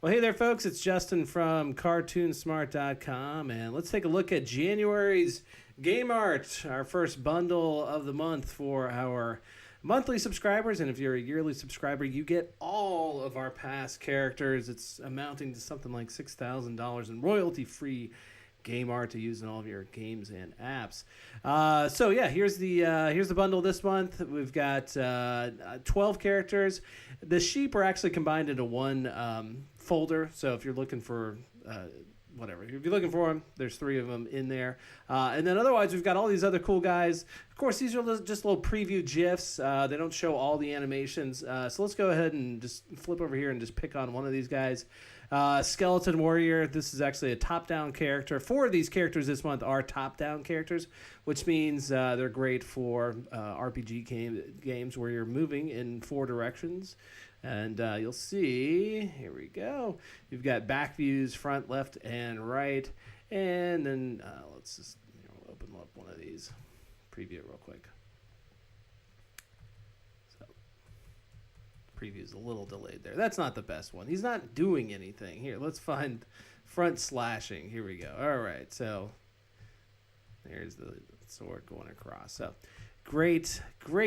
Well, hey there, folks. It's Justin from CartoonSmart.com, and let's take a look at January's Game Art, our first bundle of the month for our monthly subscribers. And if you're a yearly subscriber, you get all of our past characters. It's amounting to something like $6,000 in royalty-free game art to use in all of your games and apps. So yeah, here's the bundle this month. We've got 12 characters. The sheep are actually combined into one folder. So if you're looking for whatever, if you're looking for them, there's 3 of them in there. And then otherwise, we've got all these other cool guys. Of course, these are just little preview GIFs. They don't show all the animations. So let's go ahead and just flip over here and just pick on one of these guys. Skeleton Warrior. This is actually a top-down character. 4 of these characters this month are top-down characters, which means they're great for RPG games where you're moving in 4 directions. And you'll see, here we go, you've got back views, front, left, and right. And then let's just open up one of these, preview it real quick. So, preview is a little delayed there. That's not the best one. He's not doing anything. Here, let's find front slashing. Here we go. All right, so there's the sword going across. So great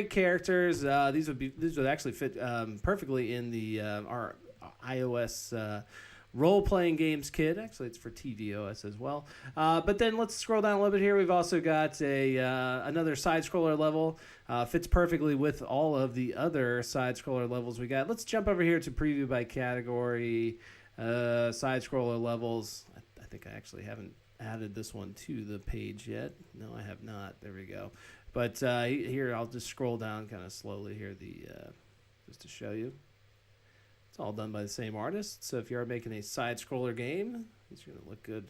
characters. These would actually fit perfectly in the our iOS role-playing games kit. Actually, it's for tvOS as well. But then let's scroll down a little bit here. We've also got another side-scroller level. Fits perfectly with all of the other side-scroller levels we got. Let's jump over here to preview by category, side-scroller levels. I think I actually haven't added this one to the page yet. No, I have not. There we go. But here, I'll just scroll down kind of slowly here, just to show you. It's all done by the same artist. So if you are making a side-scroller game, it's going to look good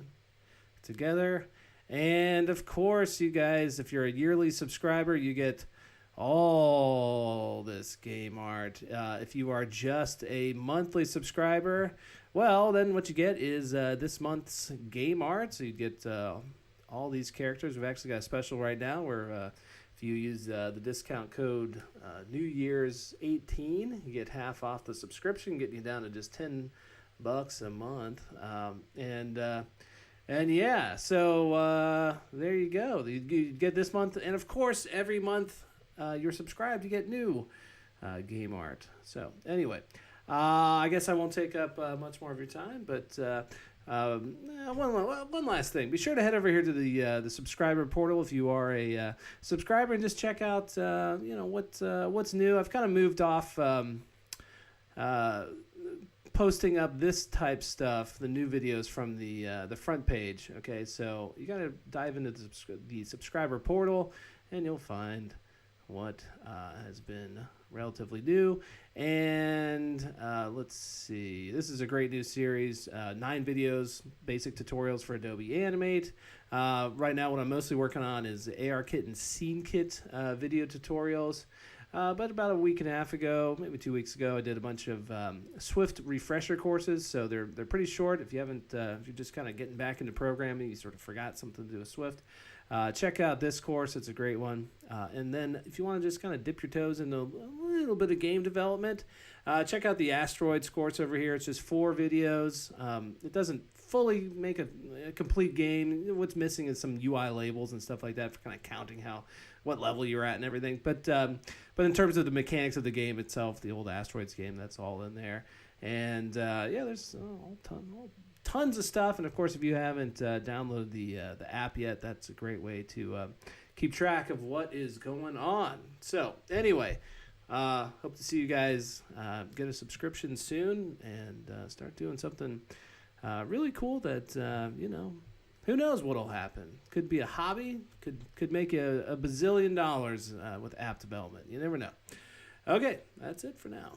together. And, of course, you guys, if you're a yearly subscriber, you get all this game art. If you are just a monthly subscriber, well, then what you get is this month's game art. So you get all these characters. We've actually got a special right now where if you use the discount code New Year's 18, you get half off the subscription, getting you down to just $10 a month. And yeah, so there you go. You get this month, and of course, every month you're subscribed, you get new game art. So anyway, I guess I won't take up much more of your time, but one last thing. Be sure to head over here to the subscriber portal if you are a subscriber, and just check out what's new. I've kind of moved off posting up this type stuff, the new videos from the front page. Okay, so you got to dive into the subscriber portal, and you'll find what has been relatively new. And let's see, this is a great new series, 9 videos, basic tutorials for Adobe Animate. Right now what I'm mostly working on is ARKit and SceneKit video tutorials. But about a week and a half ago, maybe 2 weeks ago, I did a bunch of Swift refresher courses. So they're pretty short. If you haven't, if you're just kind of getting back into programming, you sort of forgot something to do with Swift, check out this course. It's a great one. And then if you want to just kind of dip your toes into a little bit of game development, check out the Asteroids course over here. It's just 4 videos. It doesn't fully make a complete game. What's missing is some UI labels and stuff like that for kind of counting what level you're at and everything. But in terms of the mechanics of the game itself, the old Asteroids game, that's all in there. And yeah, there's tons of stuff. And of course, if you haven't downloaded the app yet, that's a great way to keep track of what is going on. So anyway, hope to see you guys get a subscription soon and start doing something really cool that who knows what'll happen. Could be a hobby, could make you a bazillion dollars with app development. You never know. Okay, that's it for now.